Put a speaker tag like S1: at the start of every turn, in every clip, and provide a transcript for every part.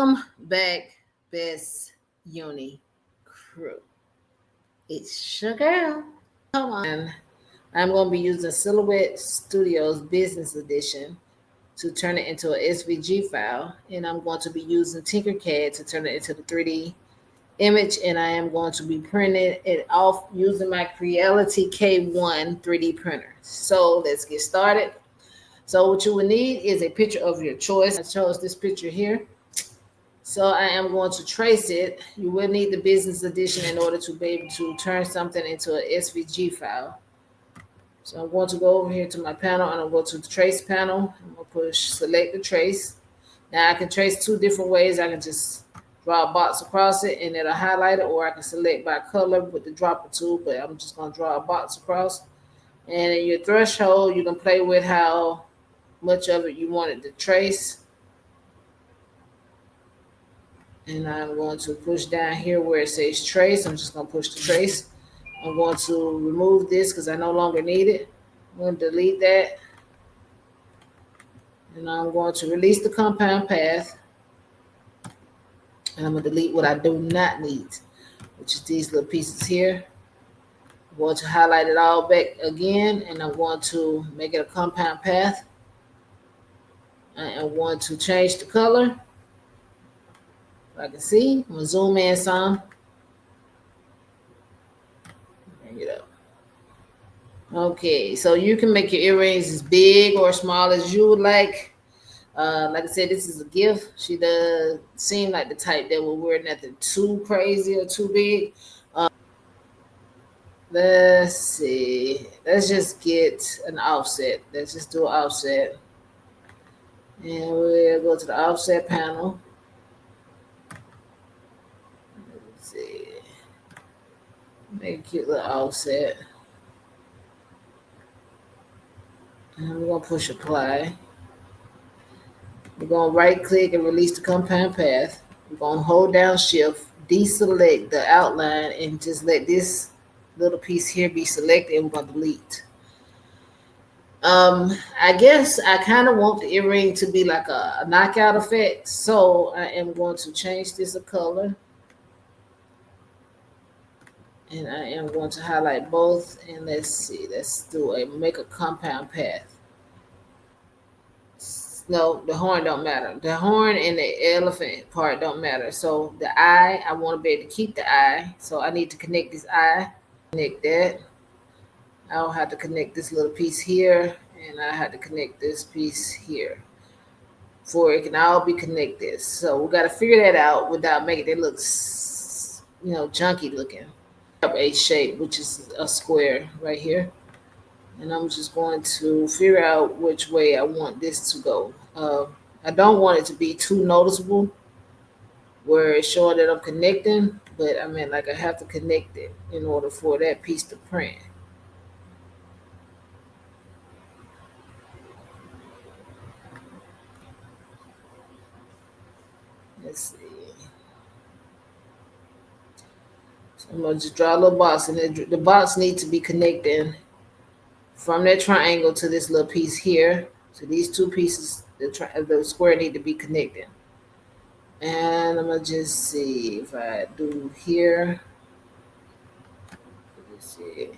S1: Welcome back, Best Uni crew. It's your girl. Come on. I'm going to be using Silhouette Studios Business Edition to turn it into an SVG file. And I'm going to be using Tinkercad to turn it into the 3D image. And I am going to be printing it off using my Creality K1 3D printer. So let's get started. So what you will need is a picture of your choice. I chose this picture here. So I am going to trace it. You will need the business edition in order to be able to turn something into an SVG file. So I'm going to go over here to my panel and I'm going to the trace panel. I'm going to push select the trace. Now I can trace two different ways. I can just draw a box across it and it'll highlight it, or I can select by color with the dropper tool, but I'm just going to draw a box across. And in your threshold, you can play with how much of it you want it to trace. And I'm going to push down here where it says trace. I'm just going to push the trace. I'm going to remove this because I no longer need it. I'm going to delete that. And I'm going to release the compound path. And I'm going to delete what I do not need, which is these little pieces here. I'm going to highlight it all back again. And I'm going to make it a compound path. I am going to change the color. I can see. I'm going to zoom in some. Bring it up. Okay, so you can make your earrings as big or small as you would like. Like I said, this is a gift. She does seem like the type that will wear nothing too crazy or too big. Let's see. Let's just get an offset. Let's just do an offset. And we'll go to the offset panel. Let's see. Make a cute little offset. And we're going to push apply. We're going to right click and release the compound path. We're going to hold down shift, deselect the outline, and just let this little piece here be selected, and we're going to delete. I guess I kind of want the earring to be like a knockout effect, so I am going to change this a color. And I am going to highlight both, and let's see, let's do make a compound path. No, the horn don't matter. The horn and the elephant part don't matter. So the eye, I want to be able to keep the eye. So I need to connect this eye. Connect that. I'll have to connect this little piece here, and I have to connect this piece here. For it can all be connected. So we got to figure that out without making it look, junky looking. A shape, which is a square right here. And I'm just going to figure out which way I want this to go. I don't want it to be too noticeable where it's showing that I'm connecting, but I mean, like I have to connect it in order for that piece to print. Let's see. So I'm going to just draw a little box, and the box needs to be connecting from that triangle to this little piece here. So these two pieces, the square need to be connected. And I'm going to just see if I do here. Let's see.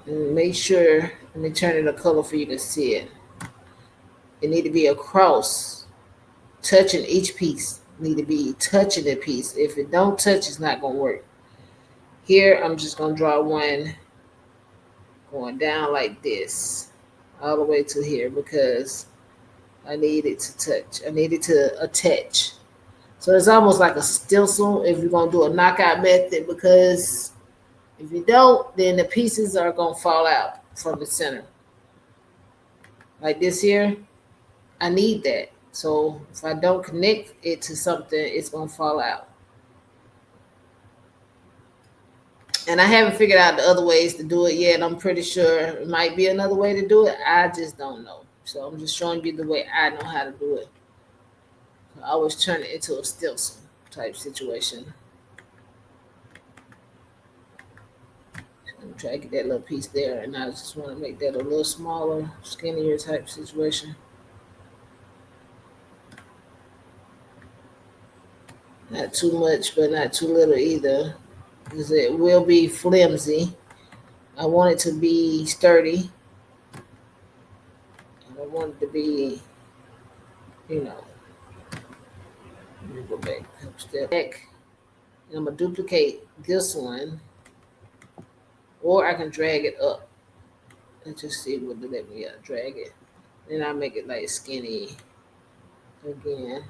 S1: And make sure, let me turn it a color for you to see it. It need to be across, touching each piece. Need to be touching the piece. If it don't touch, it's not going to work. Here, I'm just going to draw one going down like this, all the way to here, because I need it to touch. I need it to attach. So it's almost like a stencil if you're going to do a knockout method, because if you don't, then the pieces are going to fall out from the center. Like this here, I need that. So if I don't connect it to something, it's going to fall out. And I haven't figured out the other ways to do it yet. I'm pretty sure it might be another way to do it. I just don't know. So I'm just showing you the way I know how to do it. So I always turn it into a stencil type situation. I'm trying to get that little piece there, and I just want to make that a little smaller, skinnier type situation. Not too much, but not too little either, because it will be flimsy. I want it to be sturdy. I don't want it to be, you know, let me go back a step back. And I'm gonna duplicate this one, or I can drag it up. Let's just see what to let me drag it. Then I make it like skinny again,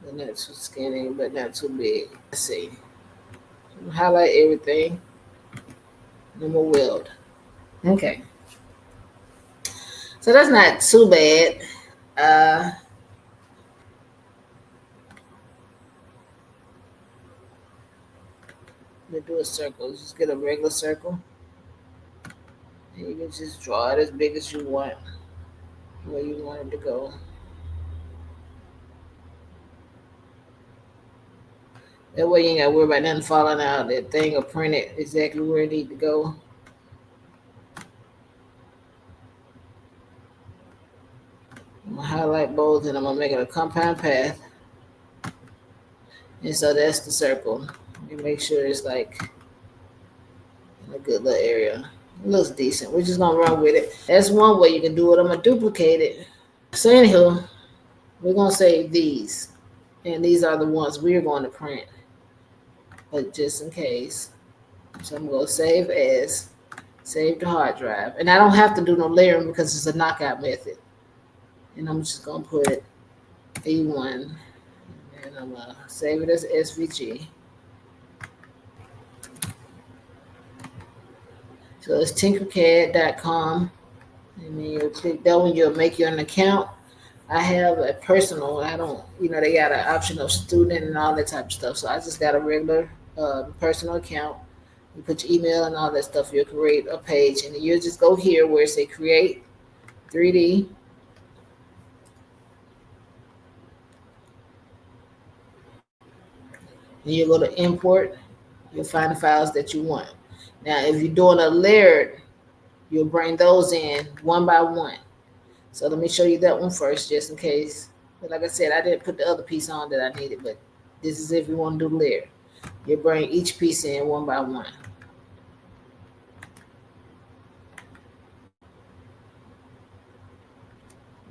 S1: but not too skinny, but not too big. Let's see. Highlight everything. And I'm gonna weld. Okay, so that's not too bad. Uh, let me do a circle. Just get a regular circle, and you can just draw it as big as you want, where you want it to go. That way you ain't gotta worry about nothing falling out. That thing will print it exactly where it need to go. I'm gonna highlight both and I'm gonna make it a compound path. And so that's the circle. And make sure it's like in a good little area. It looks decent. We're just gonna run with it. That's one way you can do it. I'm gonna duplicate it. So anywho, we're gonna save these. And these are the ones we're going to print. But just in case. So I'm gonna save as, save the hard drive. And I don't have to do no layering because it's a knockout method. And I'm just gonna put A1 and I'm gonna save it as SVG. So it's tinkercad.com. And then you'll click that one, you'll make your an account. I have a personal, I don't, they got an option of student and all that type of stuff. So I just got a regular personal account. You put your email and all that stuff, you'll create a page. And then you'll just go here where it say create 3D. And you go to import, you'll find the files that you want. Now, if you're doing a layered, you'll bring those in one by one. So let me show you that one first, just in case. But like I said, I didn't put the other piece on that I needed, but this is if you want to do layer. You bring each piece in one by one.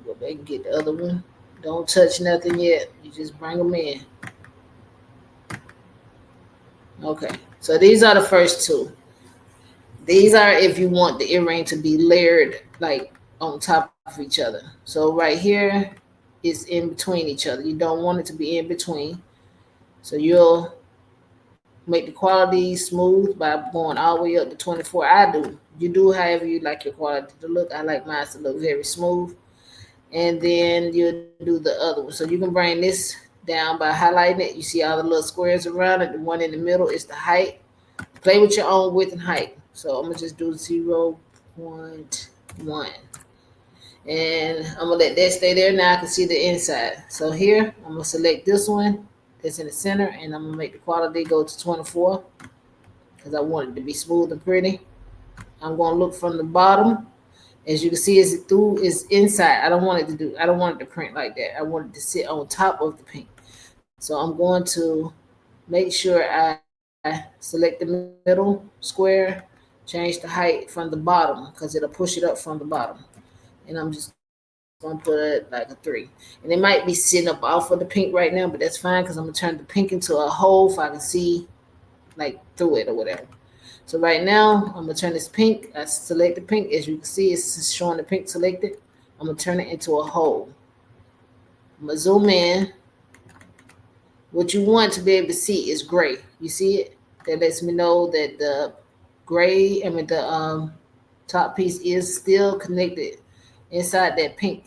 S1: Go back and get the other one. Don't touch nothing yet. You just bring them in. Okay, so these are the first two. These are if you want the earring to be layered like on top of each other. So right here is in between each other. You don't want it to be in between. So you'll make the quality smooth by going all the way up to 24. I do. You do however you like your quality to look. I like mine to look very smooth. And then you do the other one. So you can bring this down by highlighting it. You see all the little squares around it. The one in the middle is the height. Play with your own width and height. So I'm going to just do 0.1. And I'm going to let that stay there. Now I can see the inside. So here, I'm going to select this one that's in the center. And I'm going to make the quality go to 24. Because I want it to be smooth and pretty. I'm going to look from the bottom. As you can see, it's inside. I don't want it to print like that. I want it to sit on top of the pink. So I'm going to make sure I select the middle square, change the height from the bottom because it'll push it up from the bottom. And I'm just going to put it like a 3. And it might be sitting up off of the pink right now, but that's fine because I'm going to turn the pink into a hole so I can see like through it or whatever. So right now, I'm going to turn this pink. I select the pink. As you can see, it's showing the pink selected. I'm going to turn it into a hole. I'm going to zoom in. What you want to be able to see is gray. You see it? That lets me know that the top piece is still connected inside that pink.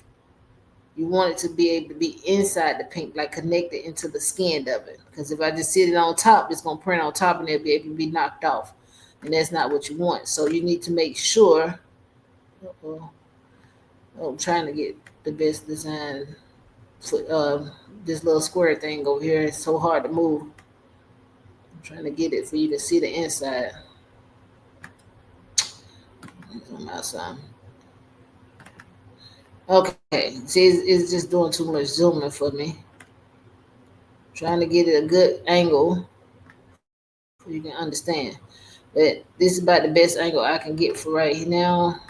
S1: You want it to be able to be inside the pink, like connected into the skin of it. Because if I just sit it on top, it's going to print on top and it'll be able to be knocked off. And that's not what you want. So you need to make sure. I'm trying to get the best design for this little square thing over here. It's so hard to move. I'm trying to get it for you to see the inside. On my side. Okay, see, it's just doing too much zooming for me. Trying to get it a good angle so you can understand. But this is about the best angle I can get for right now.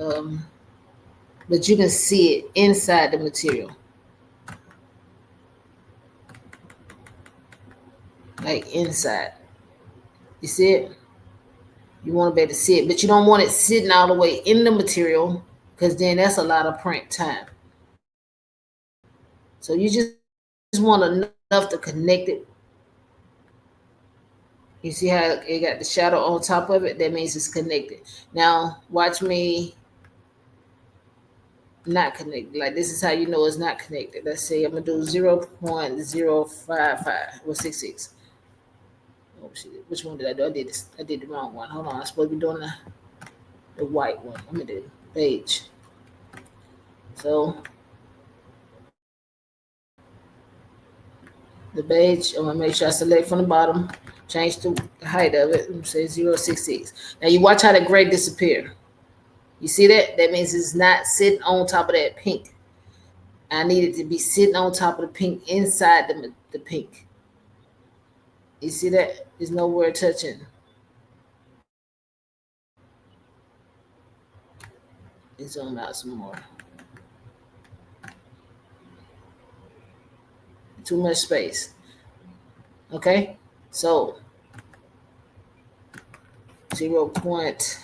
S1: Um, but you can see it inside the material, like inside. You see it? You want to be able to see it, but you don't want it sitting all the way in the material because then that's a lot of print time. So you just want enough to connect it. You see how it got the shadow on top of it? That means it's connected. Now watch me not connected. Like this is how you know it's not connected. Let's say I'm gonna do 0.055 or 66. Oh shit, which one did I do? I did this. I did the wrong one. Hold on, I'm supposed to be doing the white one. I'm gonna do beige. So the beige, I'm gonna make sure I select from the bottom, change the height of it, and say 0.66. Now you watch how the gray disappear. You see that? That means it's not sitting on top of that pink. I need it to be sitting on top of the pink inside the pink. You see that? There's nowhere touching. Let's zoom out some more. Too much space. Okay? So 0 point,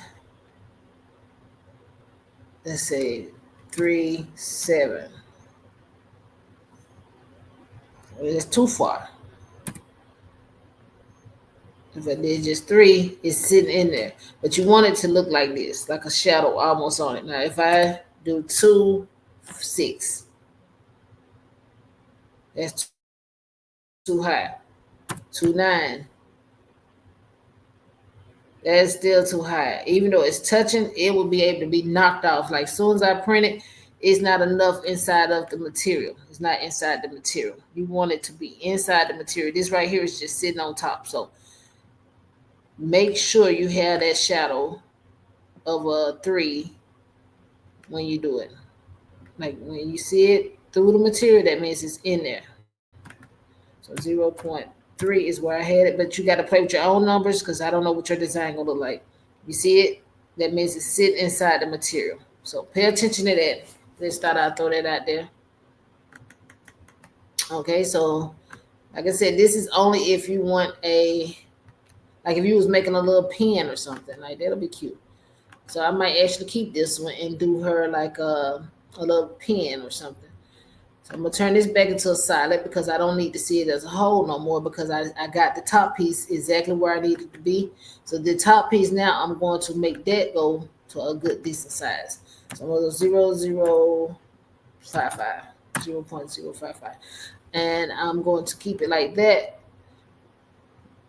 S1: let's say 3.7. It's too far. If I did just 3, it's sitting in there. But you want it to look like this, like a shadow almost on it. Now, if I do 2.6, that's too high. 2.9, that's still too high. Even though it's touching, it will be able to be knocked off. Like as soon as I print it, it's not enough inside of the material. It's not inside the material. You want it to be inside the material. This right here is just sitting on top. So make sure you have that shadow of a 3 when you do it. Like when you see it through the material, that means it's in there. So 0.3 is where I had it, but you got to play with your own numbers because I don't know what your design gonna look like. You see it? That means it's sitting inside the material. So pay attention to that. Let's start out, throw that out there. Okay, so like I said, this is only if you want like if you was making a little pen or something, like that'll be cute. So I might actually keep this one and do her like a little pen or something. So I'm gonna turn this back into a solid because I don't need to see it as a whole no more because I got the top piece exactly where I need it to be. So the top piece now I'm going to make that go to a good decent size. So I'm gonna go 0.055, 0.055. And I'm going to keep it like that.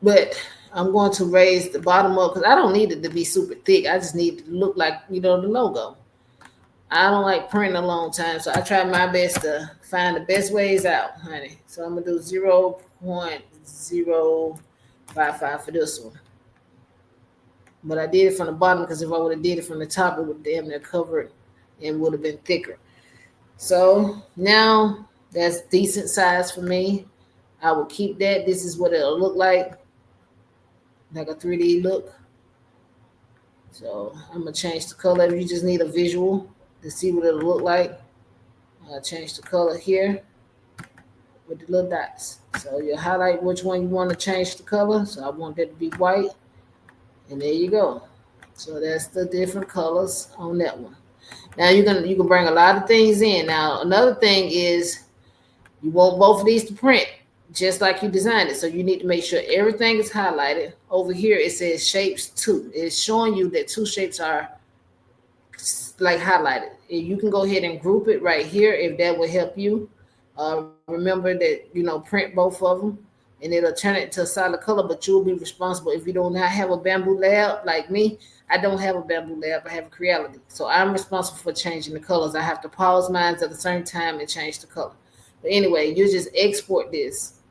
S1: But I'm going to raise the bottom up because I don't need it to be super thick. I just need it to look like, the logo. I don't like printing a long time, so I try my best to find the best ways out, honey. So I'm gonna do 0.055 for this one. But I did it from the bottom because if I would have did it from the top, it would damn near cover it and would have been thicker. So now that's decent size for me. I will keep that. This is what it'll look like a 3D look. So I'm gonna change the color. If you just need a visual to see what it'll look like, I'll change the color here with the little dots. So you highlight which one you want to change the color. So I want that to be white, and there you go. So that's the different colors on that one. Now you can bring a lot of things in. Now another thing is you want both of these to print just like you designed it. So you need to make sure everything is highlighted. Over here it says shapes 2. It's showing you that 2 shapes are like highlighted. You can go ahead and group it right here if that will help you. Remember that print both of them, and it'll turn it into a solid color. But you'll be responsible if you do not have a bamboo lab like me. I don't have a bamboo lab. I have a Creality, so I'm responsible for changing the colors. I have to pause mine at the same time and change the color. But anyway, you just export this,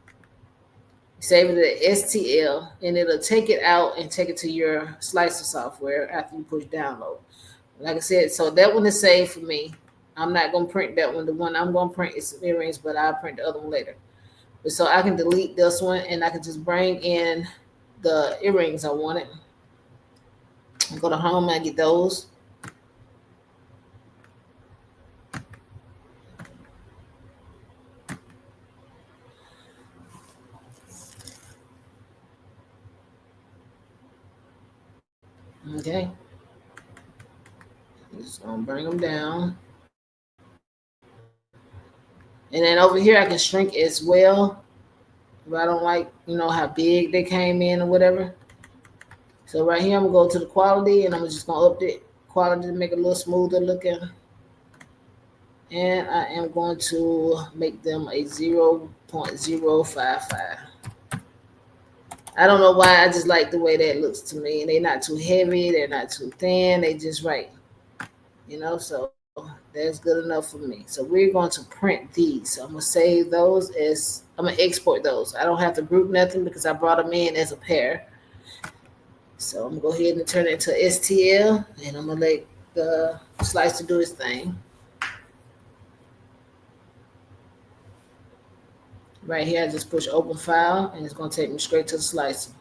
S1: save it as STL, and it'll take it out and take it to your slicer software after you push download. Like I said, so that one is saved for me. I'm not gonna print that one. The one I'm gonna print is some earrings, but I'll print the other one later. So I can delete this one and I can just bring in the earrings I wanted. I go to home and I get those. Okay. I'm just gonna bring them down. And then over here I can shrink as well. If I don't like, how big they came in or whatever. So right here I'm gonna go to the quality and I'm just gonna update quality to make it a little smoother looking. And I am going to make them a 0.055. I don't know why, I just like the way that looks to me. And they're not too heavy, they're not too thin, they just right. So that's good enough for me. So we're going to print these. So I'm gonna save those as I'm gonna export those. I don't have to group nothing because I brought them in as a pair. So I'm gonna go ahead and turn it into STL, and I'm gonna let the slicer do its thing. Right here, I just push open file, and it's gonna take me straight to the slicer.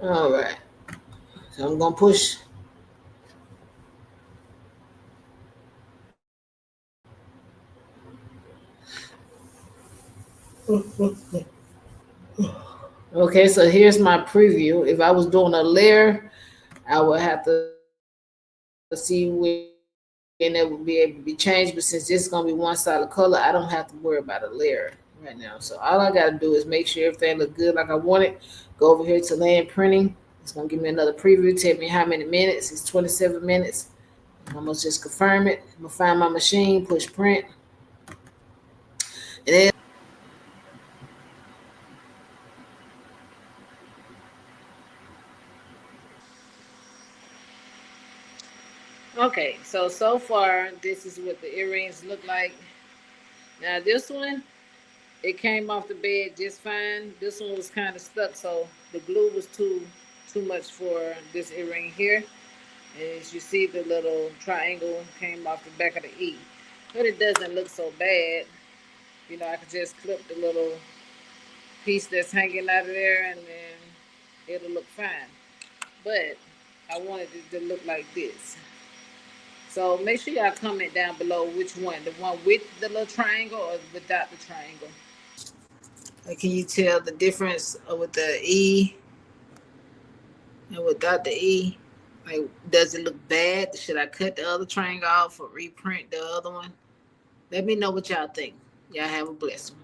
S1: All right. So I'm gonna push. Okay, so here's my preview. If I was doing a layer, I would have to see when it would be able to be changed. But since this is gonna be one solid color, I don't have to worry about a layer right now. So all I gotta do is make sure everything looks good like I want it. Go over here to land printing. It's gonna give me another preview. Tell me how many minutes. It's 27 minutes. And I'm gonna just confirm it. I'm gonna find my machine, push print, and then okay. So far this is what the earrings look like. Now this one, it came off the bed just fine. This one was kind of stuck, so the glue was too much for this earring here. And as you see, the little triangle came off the back of the E, but it doesn't look so bad. I could just clip the little piece that's hanging out of there, and then it'll look fine. But I wanted it to look like this. So make sure y'all comment down below which one, the one with the little triangle or without the triangle. Like, can you tell the difference with the E and without the E? Like, does it look bad? Should I cut the other triangle off or reprint the other one? Let me know what y'all think. Y'all have a blessed one.